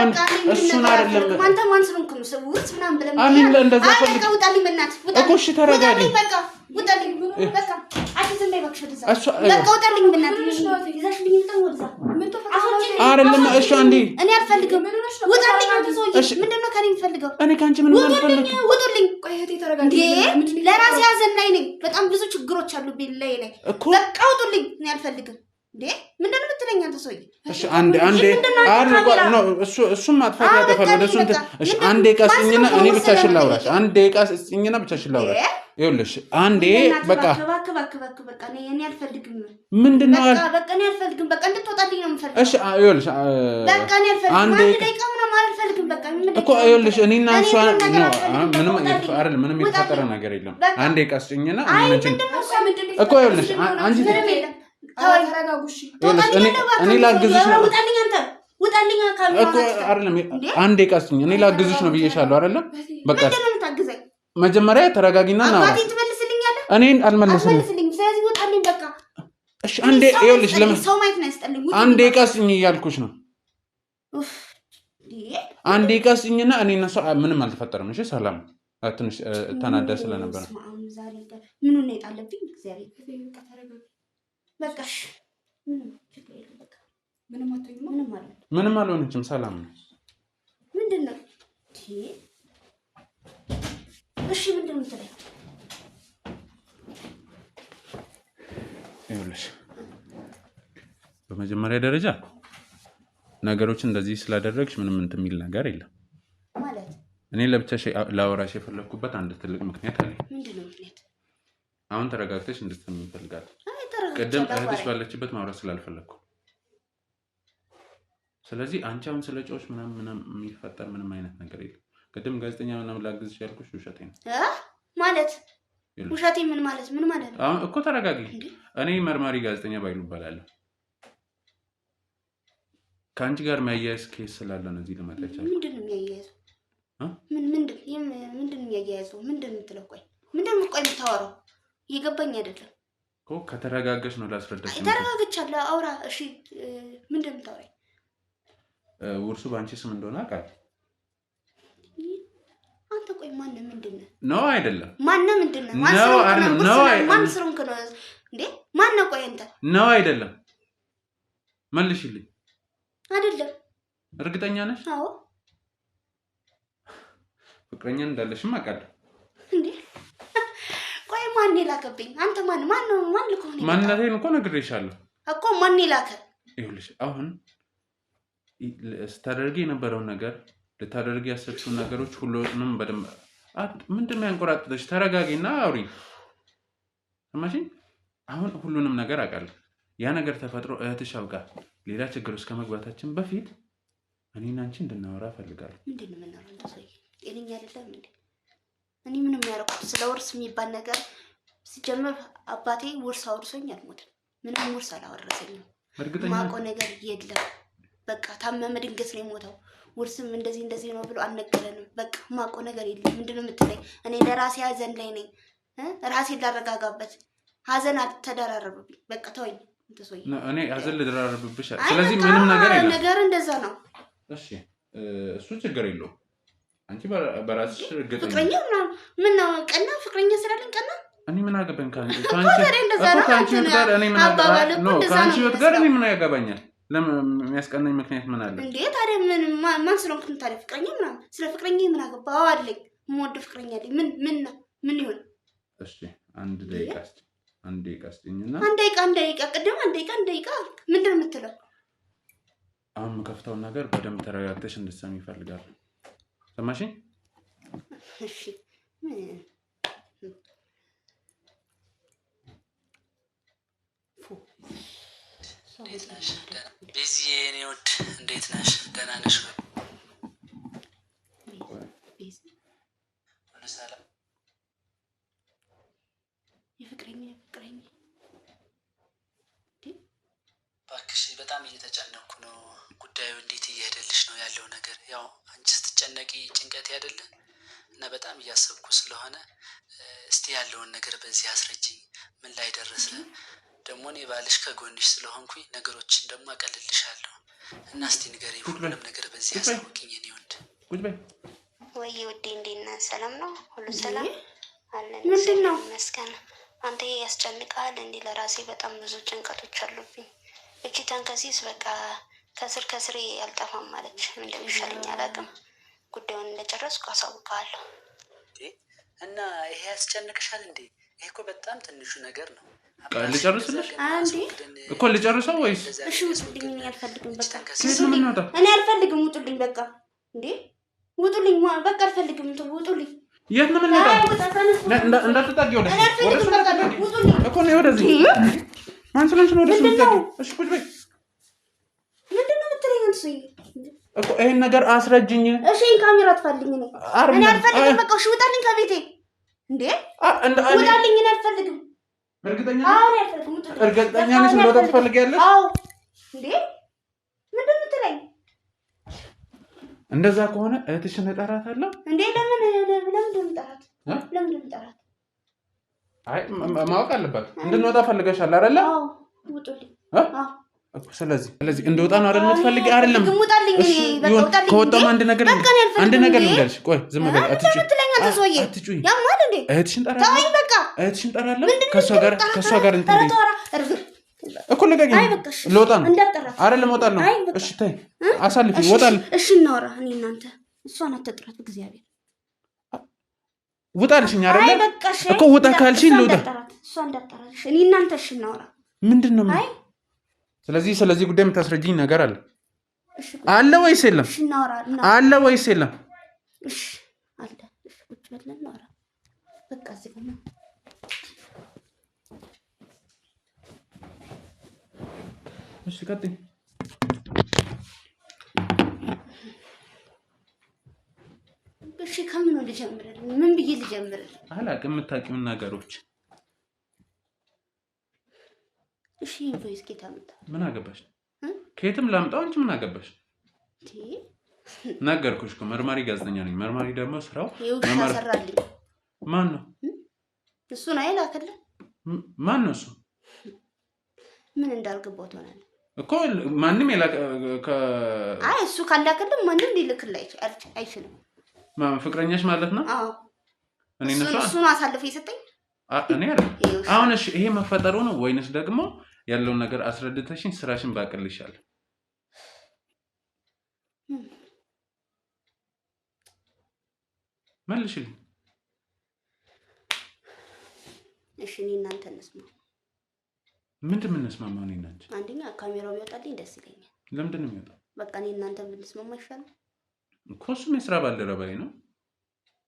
እሱን አይደለም። አንተ ማን ስለሆንክ ነው ውርስ ምናምን ብለህ አሚን እንደዛ ፈልግ በቃ ውጣልኝ በእናትህ ውጣልኝ እኮ። እሺ ተረጋጊ በቃ ውጣልኝ በቃ። አትዝም በይ እባክሽ ወደዛ በቃ ውጣልኝ በእናትህ ይዘሽልኝ እንትን ወደዛ አይደለም። እሺ አንዴ እኔ አልፈልግም። ውጣልኝ አንተ ሰውዬ ምንድን ነው ከኔ የምትፈልገው? እኔ ካንቺ ምንም አልፈልግም። ውጡልኝ። ቆይ እህቴ ተረጋጊ። ለራሴ ሐዘን ላይ ነኝ። በጣም ብዙ ችግሮች አሉብኝ ላይ በቃ ውጡልኝ። እኔ አልፈልግም። ምንድን ነው የምትለኝ አንተ ሰውዬ? እሺ አንዴ እሱም ማጥፋት ያጠፋል። ወደ እሱ እሺ አንዴ ቀስኝና እኔ ብቻሽን ላውራሽ። አንዴ ቀስኝና ብቻሽን ላውራሽ። ይኸውልሽ አንዴ በቃ በቃ እኔ አልፈልግም። ምንድነው? በቃ እኔ አልፈልግም። በቃ እንድትወጣልኝ ነው የምፈልገው። እሺ ይኸውልሽ በቃ እኔ አልፈልግም። አንድ ደቂቃ ምናምን አልፈልግም። በቃ እኮ ይኸውልሽ እኔና እሷ ምንም የተፈጠረ ነገር የለም። አንዴ ቀስኝና እኮ ይኸውልሽ አንቺ እኔ ላግዝሽ ነው። አንዴ ቀስኝ፣ እኔ ላግዝሽ ነው ብዬሻለሁ አይደለም? በቃ መጀመሪያ ተረጋጊና እናውራ። እኔን አልመለስም። እሺ አንዴ ይኸውልሽ፣ ለምን አንዴ ቀስኝ እያልኩሽ ነው። አንዴ ቀስኝና እኔ እና እሷ ምንም አልተፈጠረም። እሺ ሰላም። ትንሽ ተናዳ ስለነበረ ምኑን ነው የጣለብኝ? እግዚአብሔር በቃሽ ምንም አልሆነችም። ሰላም ነው። ምንድን ነው? እሺ ምንድን ነው የምትለኝ? ይኸውልሽ በመጀመሪያ ደረጃ ነገሮችን እንደዚህ ስላደረግሽ ምንም እንትን የሚል ነገር የለም ማለት እኔ ለብቻሽ ላወራሽ የፈለኩበት አንድ ትልቅ ምክንያት አለ። ምንድነው ምክንያት? አሁን ተረጋግተሽ እንድትሰሚ እፈልጋለሁ። ተረጋግተሽ ቅድም እህትሽ ባለችበት ማውራት ስላልፈለኩ ስለዚህ አንቺ አሁን ስለ ጮሽ ምናምን የሚፈጠር ምንም አይነት ነገር የለም። ቅድም ጋዜጠኛ ምናምን ላግዝሽ ያልኩሽ ውሸቴ ነው ማለት ውሸቴ ምን ማለት ነው? አሁን እኮ ተረጋጊ። እኔ መርማሪ ጋዜጠኛ ባይሉ እባላለሁ። ከአንቺ ጋር የሚያያይዝ ኬስ ስላለ ነው እዚህ ልመጣ ይቻላል። ምንድን ነው የሚያያይዘው? ምንድን ነው የሚያያይዘው? ምንድን ነው የምትለው? ቆይ የምታወራው እየገባኝ አይደለም እኮ። ከተረጋገሽ ነው ላስረዳሽ። ተረጋግቻለሁ፣ አውራ። እሺ ምንድን ነው የምታወራኝ? ውርሱ በአንቺ ስም እንደሆነ አውቃለሁ። አንተ ቆይ ማነህ? ምንድን ነህ? ነው አይደለም? ማነህ? ምንድን ነህ? ማን ስሩንክ ነው እንዴ? ማነህ? ቆይ አንተ ነው አይደለም? መልሽልኝ። አይደለም። እርግጠኛ ነሽ? አዎ። ፍቅረኛ እንዳለሽም አውቃለሁ። እንዴ ቆይ ማን ላከብኝ? አንተ ማን ልኮህ ነው? ማንነቴን እኮ ነግሬሻለሁ እኮ። ማን ላከ? ይኸውልሽ አሁን ስታደርጊ የነበረውን ነገር ልታደርጊ ያሰብሽውን ነገሮች ሁሉንም በደንብ ምንድን ነው ያንቆራጥተሽ? ተረጋጊና አውሪ። ሰማሽኝ? አሁን ሁሉንም ነገር አውቃለሁ። ያ ነገር ተፈጥሮ እህትሽ አውቃ ሌላ ችግር ውስጥ ከመግባታችን በፊት እኔና አንቺ እንድናወራ እፈልጋለሁ። ምንድን ነው የምናወራው? እንደ ሰውዬ ጤነኛ አይደለም እንዴ? እኔ ምንም ያደረኩት ስለ ውርስ የሚባል ነገር ሲጀምር አባቴ ውርስ አውርሶኝ አልሞትም። ምንም ውርስ አላወረሰኝም። ማውቀው ነገር የለም። በቃ ታመመ፣ ድንገት ነው የሞተው። ውርስም እንደዚህ ነው ብሎ አልነገረንም። በቃ ማውቀው ነገር የለም። ምንድን ነው የምትለኝ? እኔ ለራሴ ሀዘን ላይ ነኝ። ራሴን ላረጋጋበት። ሀዘን አልተደራረበብኝ። በቃ ተወኝ። እኔ ሀዘን ልደራረብብሽ። ስለዚህ ምንም ነገር የለም። ነገር እንደዛ ነው። እሺ እሱ ችግር የለውም። አንቺ በራስሽ እርግጠኛ ፍቅረኛ ምን ነው ቀና? ፍቅረኛ ስላለኝ ቀና? እኔ ምን አገባኝ? ከአንቺ ህይወት ጋር እኔ ምን ያገባኛል? ለምን የሚያስቀናኝ ምክንያት ምን አለ እንዴ? ታዲያ ማን ስለሆንክ ታዲያ ፍቅረኛ ምናምን? ስለ ፍቅረኛ ምን አገባው? አለኝ የምወደው ፍቅረኛ አለኝ። ምን ይሁን? እሺ አንድ ደቂቃ ስጭኝና አንድ ደቂቃ ቅድም አንድ ደቂቃ ምንድን ነው የምትለው? አሁን የምከፍተውን ነገር በደንብ ተረጋግተሽ እንድትሰሚ ይፈልጋል። ሰማሽኝ? እሺ እንዴት ነሽ? ቤዚ የኔ ውድ እንዴት ነሽ? ደህና ነሽ ወይ? ሁሉ ሰላም? የፍቅረኛ እባክሽ በጣም እየተጨነኩ ነው። ጉዳዩ እንዴት እየሄደልሽ ነው ያለው ነገር? ያው አንቺ ስትጨነቂ ጭንቀት አይደለ እና በጣም እያሰብኩ ስለሆነ እስቲ ያለውን ነገር በዚህ አስረጅኝ። ምን ላይ ደረሰ? ደግሞ እኔ ባልሽ ከጎንሽ ስለሆንኩኝ ነገሮችን ደግሞ አቀልልሻለሁ እና እስቲ ንገሪኝ፣ ሁሉንም ነገር በዚህ አሳውቂኝ። እኔ ወድ ወይ ወዴ እንዴት ነህ? ሰላም ነው? ሁሉ ሰላም አለን? ምንድን ነው መስከነ አንተ ያስጨንቃል እንዴ? ለራሴ በጣም ብዙ ጭንቀቶች አሉብኝ። እቺ ተንከሲስ በቃ ከስር አልጠፋም ማለች። ምን እንደሚሻለኝ አላውቅም። ጉዳዩን እንደጨረስኩ አሳውቃለሁ። እና ይሄ ያስጨንቅሻል እንዴ? ይሄ እኮ በጣም ትንሹ ነገር ነው። ልጨርስልሽ እኮ ልጨርሰው ወይስ? እሺ ውጡልኝ። እኔ አልፈልግም። በቃ እኔ አልፈልግም። ውጡልኝ። በቃ እንዴ ውጡልኝ። በቃ አልፈልግም። ውጡልኝ። የት ነው የምንሄደው? እንዳትጠጊ ወደ እኮ ነው ወደዚህ። ማን ስለሆንሽ ነው ወደዚህ የምትጠጊው? እሺ ቁጭ በይ። ምንድን ነው የምትለኝ? እኮ ይሄን ነገር አስረጅኝ። እሺ ካሜራ አትፈልኝ። እኔ አልፈልግም። በቃ እሺ ውጣልኝ ከቤቴ። እንዴ ውጣልኝ። እኔ አልፈልግም። እርግጠኛ ነሽ? እርግጠኛ ነሽ እንደወጣ ትፈልጊያለሽ? አዎ። እንዴ ምንድን ነው የምትለኝ? እንደዛ ከሆነ እህትሽን እጠራታለሁ። እንዴ ለምን እንደምጠራት? ለምን እንደምጠራት? አይ ማወቅ አለባት። እንድንወጣ ፈልገሻል አይደለ? አዎ ውጡልኝ። ስለዚህ እንደወጣ ነው አይደል የምትፈልጊ? አይደለም ውጣልኝ። በቃ ውጣልኝ። ከወጣም አንድ ነገር ልንገርሽ። ቆይ ዝም በል። አትጩይ። ያማል እንዴ? እህትሽን ጠራለሁ። ተወኝ በቃ። እህትሽን ጠራለሁ። ከሷ ጋር እንትን እኮ ልቀቂኝ። ልወጣ ነው አይደለም? እወጣለሁ። እሺ ተይ አሳልፊ። እወጣለሁ። እሺ እናወራ። እኔ እናንተ እሷን አትጥራት በእግዚአብሔር። ውጣልሽኝ አይደለ እኮ። ውጣ ካልሽኝ ልውጣ። እሷ እንዳትጠራት። እኔ እናንተ እሺ እናወራ። ምንድን ነው? አይ ስለዚህ ጉዳይ የምታስረጅኝ ነገር አለ ወይስ የለም? አለ ወይስ የለም? እሺ አለ። እሺ ቁጭ ብለን እናውራ። በቃ እዚህ ጋር ነው። እሺ ቀጥይ። እሺ ከምኑ ልጀምርልህ? ምን ብዬ ልጀምርልህ? አላውቅም። የምታውቂውን ነገሮች። እሺ ኢንቮይስ ኬታ መጣ። ምን አገባሽ? ከየትም ላምጣው እንጂ ምን አገባሽ? ነገርኩሽ እኮ መርማሪ ጋዜጠኛ ነኝ። መርማሪ ደግሞ ስራው መርማሪ ሰራልኝ። ማን ነው እሱ? ነው አይላከለ። ማን ነው እሱ? ምን እንዳልገባው ትሆናለህ እኮ ማንንም አይ እሱ ካላከለ ማንንም ሊልክልህ አይችልም። ፍቅረኛሽ ማለት ነው? አዎ እኔ ነሱ እሱ አሳልፎ የሰጠኝ እኔ አይደል? አሁን እሺ ይሄ መፈጠሩ ነው ወይንስ ደግሞ ያለውን ነገር አስረድተሽኝ ስራሽን ባቀልሻል? መልሽልኝ። እሺ እኔ እናንተ እንስማ። ምንድን ነው የምንስማማው? እኔ እናንተ አንደኛ ካሜራው ቢወጣልኝ ደስ ይለኛል። ለምንድን ነው የሚወጣው? በቃ እኔ እናንተ ብንስማማ ይሻላል እኮ። እሱም የስራ ባልደረባዬ ነው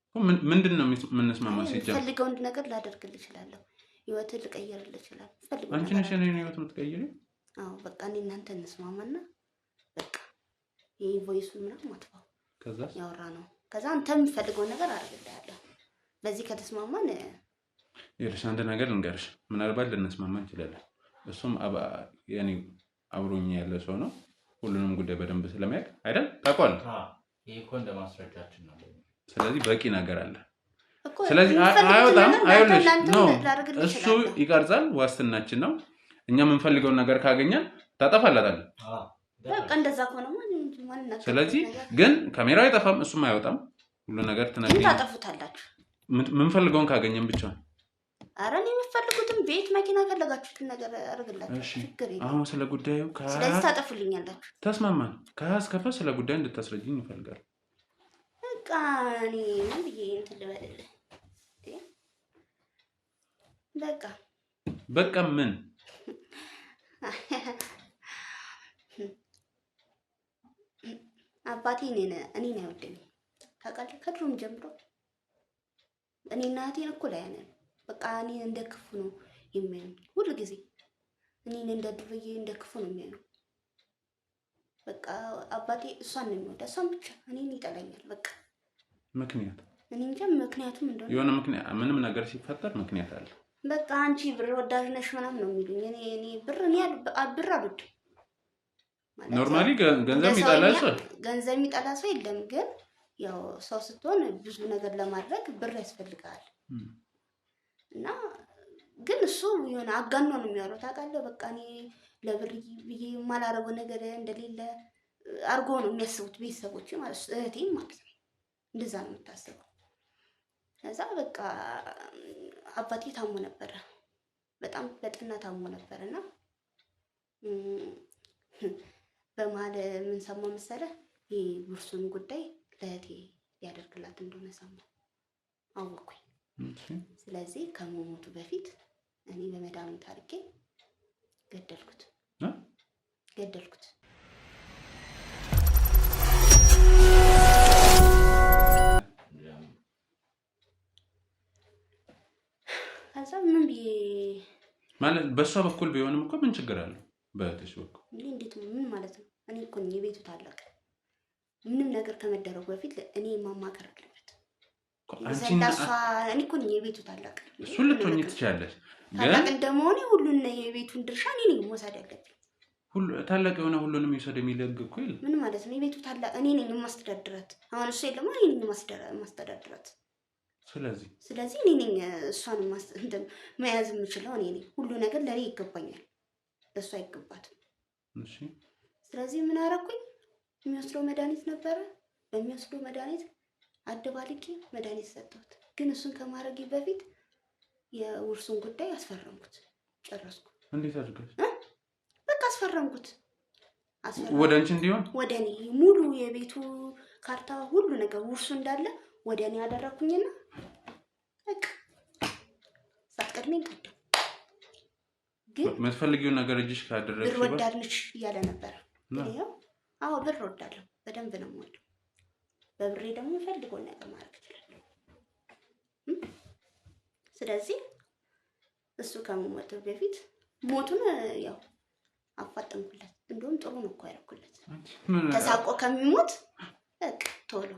እኮ። ምንድን ነው የምንስማማው? ሲጀምር ፈልገው አንድ ነገር ላደርግልህ እችላለሁ። ህይወትን ልቀይርልህ እችላለሁ። ፈልገው አንቺ ነሽ የኔን ህይወት የምትቀይሪው? አዎ በቃ እኔ እናንተ እንስማማና በቃ ይሄ ቮይሱ ምናምን አጥፋው። ከዛ ያወራ ነው። ከዛ አንተ የምትፈልገውን ነገር አደርግልሃለሁ። በዚህ ከተስማማን ይኸውልሽ አንድ ነገር ልንገርሽ። ምናልባት ልንስማማ እንችላለን። እሱም ያኔ አብሮኝ ያለ ሰው ነው። ሁሉንም ጉዳይ በደንብ ስለሚያውቅ አይደል? ታውቀዋለህ። ይሄ እኮ እንደ ማስረጃችን ነው። ስለዚህ በቂ ነገር አለ። ስለዚህ አይወጣም። አይወልሽ ነው እሱ ይቀርጻል። ዋስትናችን ነው። እኛ የምንፈልገውን ነገር ካገኘን ታጠፋላታለህ። በቃ እንደዛ ከሆነ ስለዚህ ግን ካሜራው አይጠፋም፣ እሱም አይወጣም። ሁሉ ነገር ትነግሪኝ። ታጠፉታላችሁ። የምንፈልገውን ካገኘን ብቻ። ኧረ እኔ የምትፈልጉትን ቤት፣ መኪና ፈለጋችሁትን ነገር አደርግላችሁ። ችግር የለም። አሁን ስለ ጉዳዩ ስለዚህ ታጠፉልኛላችሁ። ተስማማን። ከሀስከፈ ስለ ጉዳዩ እንድታስረጅኝ ይፈልጋል። በቃ እኔ ምን ብዬ እንትን ልበልልህ? በቃ ምን አባቴ እኔን አይወደኝም ታውቃለህ። ከድሮም ጀምሮ እኔና እህቴን እኩል አያንም። በቃ እኔ እንደ ክፉ ነው የሚያዩኝ ሁሉ ጊዜ። እኔን እንደ ድርዬ እንደ ክፉ ነው የሚያዩ። በቃ አባቴ እሷን ነው የሚወዳ፣ እሷን ብቻ። እኔን ይጠላኛል። በቃ ምክንያት እኔ እንጃ ምክንያቱም እንደሆነ የሆነ ምክንያት ምንም ነገር ሲፈጠር ምክንያት አለ። በቃ አንቺ ብር ወዳጅ ነሽ ምናምን ነው የሚሉኝ። እኔ ብር አልወድም። ኖርማሊ ገንዘብ የሚጠላ ሰው የለም። ግን ያው ሰው ስትሆን ብዙ ነገር ለማድረግ ብር ያስፈልጋል። እና ግን እሱ የሆነ አጋኖ ነው የሚያወራው ታውቃለህ። በቃ እኔ ለብር ብዬ የማላረገው ነገር እንደሌለ አርጎ ነው የሚያስቡት ቤተሰቦች ማለት ነው፣ እህቴም ማለት ነው። እንደዛ ነው የምታስበው። ከዛ በቃ አባቴ ታሞ ነበረ፣ በጣም በጠና ታሞ ነበር። እና በመሀል ምን ሰማሁ መሰለህ? ይሄ ውርሱን ጉዳይ ለእህቴ ሊያደርግላት እንደሆነ ሰማሁ፣ አወኩኝ። ስለዚህ ከመሞቱ በፊት እኔ በመድኃኒት አድርጌ ገደልኩት። ከዛ ምን ብዬ ማለት በሷ በኩል ቢሆንም እኮ ምን ችግር አለው? በእህትሽ በኩል እንዴት ምን ማለት ነው? እኔ እኮ የቤቱ ታላቅ፣ ምንም ነገር ከመደረጉ በፊት እኔ ማማከር አለበት። እኔ እኮ የቤቱ ታላቅ። እሱን ልትሆኚ ትችያለሽ፣ ታላቅ እንደመሆኔ ሁሉን የቤቱን ድርሻ እኔ ነኝ መውሰድ ያለብኝ። ታላቅ የሆነ ሁሉንም ይወሰድ የሚል ህግ እኮ የለም። ምን ማለት ነው? የቤቱ ታላቅ እኔ ነኝ የማስተዳድራት። አሁን እሱ የለም፣ እኔ ነኝ የማስተዳድራት። ስለዚህ እኔ ነኝ እሷን መያዝ የምችለው እኔ ነኝ። ሁሉ ነገር ለእኔ ይገባኛል፣ ለእሱ አይገባትም። ስለዚህ ምን አደረኩኝ? የሚወስደው መድኃኒት ነበረ። በሚወስደው መድኃኒት አደባልቄ መድኃኒት ሰጠሁት። ግን እሱን ከማድረጌ በፊት የውርሱን ጉዳይ አስፈረምኩት፣ ጨረስኩ። እንዴት አድርገሽ? በቃ አስፈረምኩት። ወደ አንቺ እንዲሆን ወደ እኔ ሙሉ የቤቱ ካርታ ሁሉ ነገር ውርሱ እንዳለ ወደ እኔ ግን የምትፈልጊው ነገር እጅሽ ካደረግሽ ብር ወዳድ ነሽ እያለ ነበር። ይኸው አዎ ብር ወዳለሁ፣ በደንብ ነው የምወደው። በብሬ ደግሞ የምፈልገውን ነገር ማድረግ እችላለሁ። ስለዚህ እሱ ከመሞቱ በፊት ሞቱን ያው አፋጠንኩለት። እንደውም ጥሩ ነው እኮ ያደረኩለት። ተሳቆ ከሚሞት በቃ ቶሎ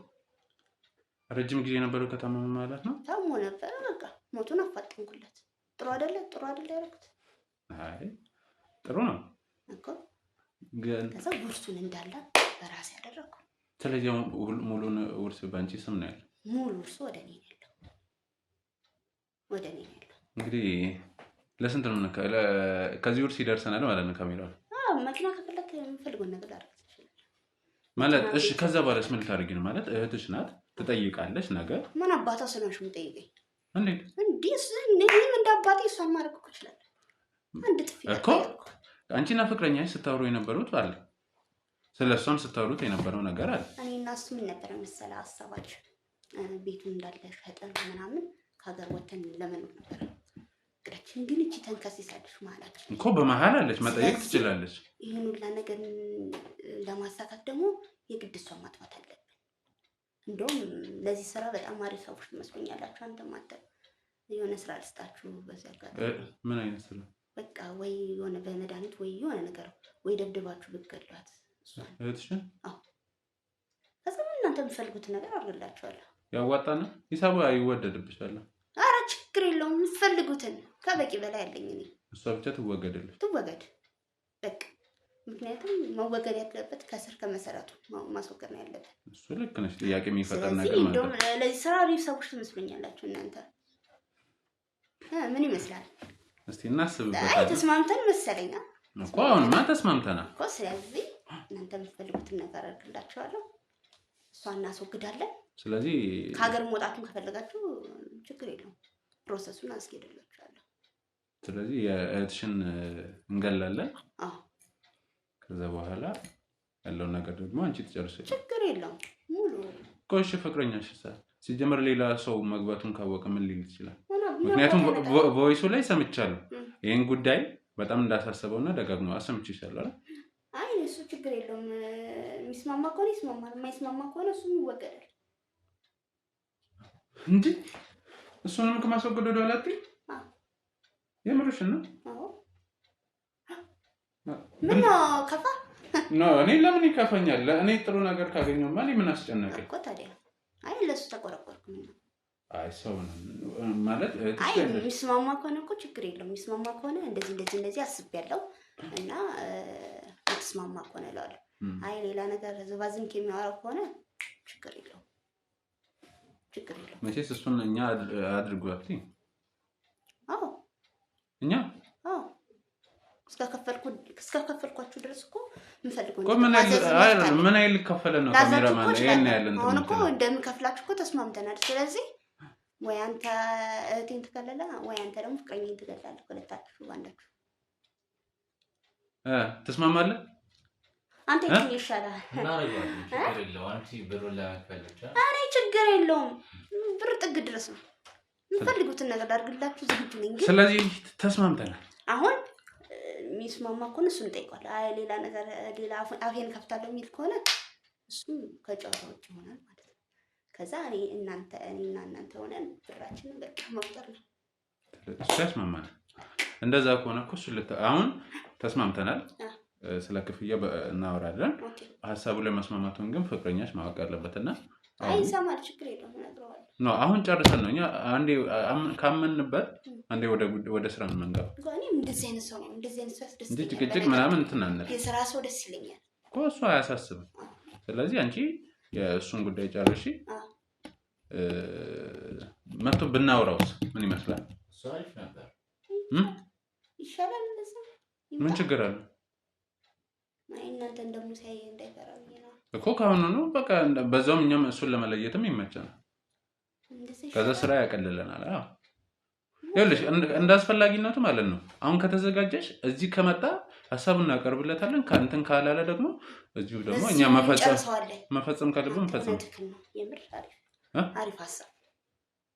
ረጅም ጊዜ ነበረው ከታመመ ማለት ነው። ታሞ ነበር። በቃ ሞቱን አፋጠንኩለት። ጥሩ አይደለ? ጥሩ አይደለ ያደረኩት? አይ ጥሩ ነው እኮ። ግን ከዛ ውርሱን እንዳለ በራሴ ያደረኩ። ስለዚህ ሙሉን ውርስ ባንቺ ስም ነው ያለው። ሙሉ ውርሱ ወደ እኔ ነው ያለው። ወደ እኔ ነው ያለው። እንግዲህ ለስንት ነው ከዚህ ውርስ ይደርሰናል ማለት ነው ካሜራው? አዎ መኪና ከፈለክ የምፈልገውን ነገር አድርግ ትችላለህ ማለት። እሺ ከዛ በኋላስ ምን ልታደርጊ ነው ማለት? እህትሽ ናት ትጠይቃለች ነገር። ምን አባቷ ስለሆንሽ የምጠይቀኝ? እንዴት እኔም እንደ አባቴ እሷን ማድረግ እኮ እችላለሁ። አንድ ጥፊ እኮ አንቺና ፍቅረኛሽ ስታወሩ የነበሩት አለ፣ ስለሷም ስታወሩት የነበረው ነገር አለ። እኔ እና እሱ ምን ነበር መሰለህ ሀሳባችን? ቤቱን እንዳለ ሸጠን ምናምን ከሀገር ወተን ለመኖር ነበር እቅዳችን። ግን እቺ ተንከሲሳለች መሀላችን እኮ በመሀል አለች፣ መጠየቅ ትችላለች። ይህን ሁላ ነገር ለማሳካት ደግሞ የግድ እሷን ማጥፋት አለብን። እንደውም ለዚህ ስራ በጣም አሪፍ ሰዎች ትመስሉኛላችሁ። አንተም አንተ የሆነ ስራ ልስጣችሁ በዚህ አጋጣሚ። ምን አይነት ስራ? በቃ ወይ የሆነ በመድኃኒት ወይ የሆነ ነገር ወይ ደብድባችሁ ብትገሏት እህትሽን። አዎ ከዛ እናንተ የምትፈልጉትን ነገር አድርግላችኋለሁ። ያዋጣና ሂሳቡ አይወደድብሻል። ኧረ ችግር የለውም። የምትፈልጉትን ከበቂ በላይ አለኝ እኔ። እሷ ብቻ ትወገድልሽ። ትወገድ በቃ። ምክንያቱም መወገድ ያለበት ከስር ከመሰረቱ ማስወገድ ነው ያለበት። እሱ ልክ ነሽ። ጥያቄ የሚፈጠር ነገር ማለት ነው። ለዚህ ስራ አሪፍ ሰዎች ትመስሉኛላችሁ እናንተ። ምን ይመስላል? እስቲ እናስብበት። አይ ተስማምተን መሰለኝ እኮ። አሁንማ ተስማምተናል እኮ። ስለዚህ እናንተ የምትፈልጉትን ነገር አድርግላችኋለሁ፣ እሷን እናስወግዳለን። ስለዚህ ከሀገር መውጣቱን ከፈለጋችሁ ችግር የለውም፣ ፕሮሰሱን አስኬድላችኋለሁ። ስለዚህ የእህትሽን እንገላለን። አዎ ከዛ በኋላ ያለውን ነገር ደግሞ አንቺ ትጨርሰሽ። ችግር የለውም ሙሉ ቆሽ ፍቅረኛሽ ሲጀመር ሌላ ሰው መግባቱን ካወቀ ምን ሊል ይችላል? ምክንያቱም ቮይሱ ላይ ሰምቻለሁ ይሄን ጉዳይ በጣም እንዳሳሰበውና ደጋግሞ አሰምቼሻለሁ አይደል? አይ እሱ ችግር የለውም። የሚስማማ ከሆነ ይስማማል፣ የማይስማማ ከሆነ እሱም ይወገዳል። እንዴ እሱንም ከማስወገድ ወደ ኋላ አትይ? የምርሽን ነው? አዎ ምን ከፋ? እኔ ለምን ይከፋኛል? እኔ ጥሩ ነገር ካገኘው ማለት ምን አስጨነቀኝ እኮ ታዲያ። አይ ለሱ ተቆረቆርኩ ነው። አይ ሰው ማለት አይ የሚስማማ ከሆነ እኮ ችግር የለውም። የሚስማማ ከሆነ እንደዚህ አስቤያለሁ እና የተስማማ ከሆነ እላለሁ። አይ ሌላ ነገር ዝባዝንክ የሚያወራው ከሆነ ችግር የለውም። መቼስ እሱን እኛ አድርጓት። አዎ እኛ እስከከፈልኳችሁ ድረስ እኮ የምፈልገው ምን አይል ከፈለ ነው ካሜራማን ይሄን ያለን አሁን እኮ እንደምከፍላችሁ እኮ ተስማምተናል። ስለዚህ ወይ አንተ እህቴን ትገለላ ወይ አንተ ደግሞ ፍቅረኛዬን ትገላለህ። ሁለታችሁ ባንዳችሁ ተስማማለህ? አንተ የትኛው ይሻላል? ችግር የለውም። አንቺ ብሩን ለመክፈል ብቻ። አሬ ችግር የለውም። ብር ጥግ ድረስ ነው። የምፈልጉትን ነገር አድርግላችሁ ዝግጁ ነኝ። ግን ስለዚህ ተስማምተናል። አሁን የሚስማማ ከሆነ እሱን እንጠይቀዋለን። አይ ሌላ ነገር ሌላ አፌን ከፍታለሁ የሚል ከሆነ እሱ ከጨዋታ ውጭ ይሆናል ማለት ነው። ከዛ እኔና እናንተ ሆነን ብራችንን በቃ መቁጠር ነው። እሱ ያስማማል። እንደዛ ከሆነ እኮ እሱ አሁን ተስማምተናል። ስለ ክፍያ እናወራለን። ሀሳቡ ላይ መስማማቱን ግን ፍቅረኛሽ ማወቅ አለበትና አይ ይሰማል። ችግር የለውም እነግረዋለሁ። ነው አሁን ጨርሰን ነው እኛ አንዴ ካመንበት አንዴ ወደ ስራ መንገብ። እኔም እንደዚህ አይነት ሰው ነው። እንደዚህ አይነት ሰው ያስደስተኛል እንጂ ጭቅጭቅ ምናምን እንትን አንል። የስራ ሰው ደስ ይለኛል እኮ እሱ አያሳስብም። ስለዚህ አንቺ የእሱን ጉዳይ ጨርሺ። መጥቶ ብናወራውስ ምን ይመስላል? እሱ አሪፍ ነበር። ይሻላል እንደዛ። ምን ችግር አለ? አይ እናንተ እንደውም ሳይ እንዳይፈራኝ ነው እኮ ካሁን ነው በቃ በዛውም እኛም እሱን ለመለየትም ይመቸናል። ከዛ ስራ ያቀልለናል። አዎ ይኸውልሽ እንዳስፈላጊነቱ ማለት ነው። አሁን ከተዘጋጀሽ እዚህ ከመጣ ሀሳቡን እናቀርብለታለን። ካንተን ካላለ ደግሞ እዚሁ ደግሞ እኛ መፈጸም ካለብን መፈጸም። የምር አሪፍ ሀሳብ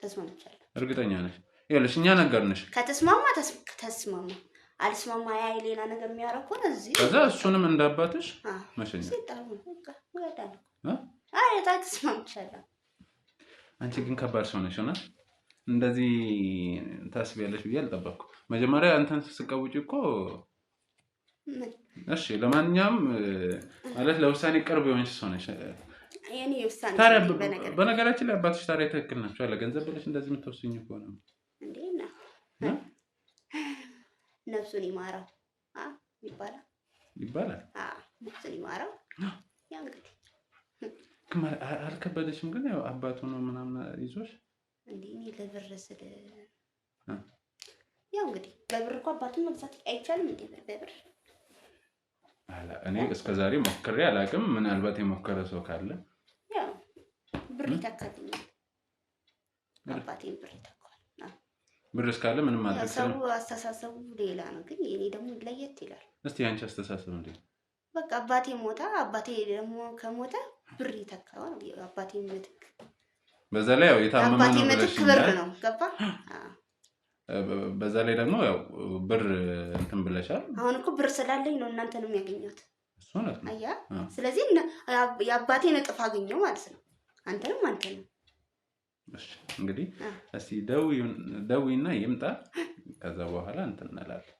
ተስማምቻለሁ። እርግጠኛ ነሽ? ይኸውልሽ እኛ ነገርንሽ። ከተስማማ ተስማማ፣ አልስማማ ያ ሌላ ነገር የሚያረኩ ነው እዚህ ከዛ እሱንም እንዳባትሽ መሸኛ ሲጣሉ በቃ ወዳለ አይ ተስማምቻለሁ። አንቺ ግን ከባድ ሰው ነሽ እና እንደዚህ ታስቢያለሽ ብዬ አልጠበቅኩም። መጀመሪያ አንተን ስቀውጪ እኮ እሺ ለማንኛውም ማለት ለውሳኔ ቅርብ የሆንሽ ሰው ነሽ። የኔ ውሳኔ በነገራችን ላይ አባትሽ ታዲያ ትክክል ናቸው አለ ገንዘብ ብለሽ እንደዚህ የምትወስኝ እኮ ነው እንዴ ነው ነፍሱን ይማረው ይባላል ነፍሱን ይማረው ያ እንግዲህ አልከበደሽም ግን ያው አባቱ ነው ምናምን ይዞሽ እንዴ እኔ ለብር ስል ያው እንግዲህ በብር እኮ አባቱን መግዛት አይቻልም እንዴ በብር እኔ እስከዛሬ ሞክሬ አላውቅም። ምናልባት የሞከረ ሰው ካለ ያው ብር ይተካልኛል አባቴን ብር ይተካል ብር እስካለ ምንም ማድረግ ሰው አስተሳሰቡ ሌላ ነው ግን የኔ ደግሞ ለየት ይላል። እስቲ አንቺ አስተሳሰብ እንዴ? በቃ አባቴ ሞታ አባቴ ደግሞ ከሞተ ብር ይተካው ነው አባቴ ምትክ በዛ ላይ ያው የታመመ ነው ብለሽ ብር ነው ገባ በዛ ላይ ደግሞ ያው ብር እንትን ብለሻል። አሁን እኮ ብር ስላለኝ ነው እናንተ ነው የሚያገኙት እሱ ነው አያ ስለዚህ የአባቴን እጥፍ አገኘው ማለት ነው አንተንም አንተ ነው እሺ እንግዲህ እስቲ ደውይና ይምጣ ከዛ በኋላ እንትን እንላለን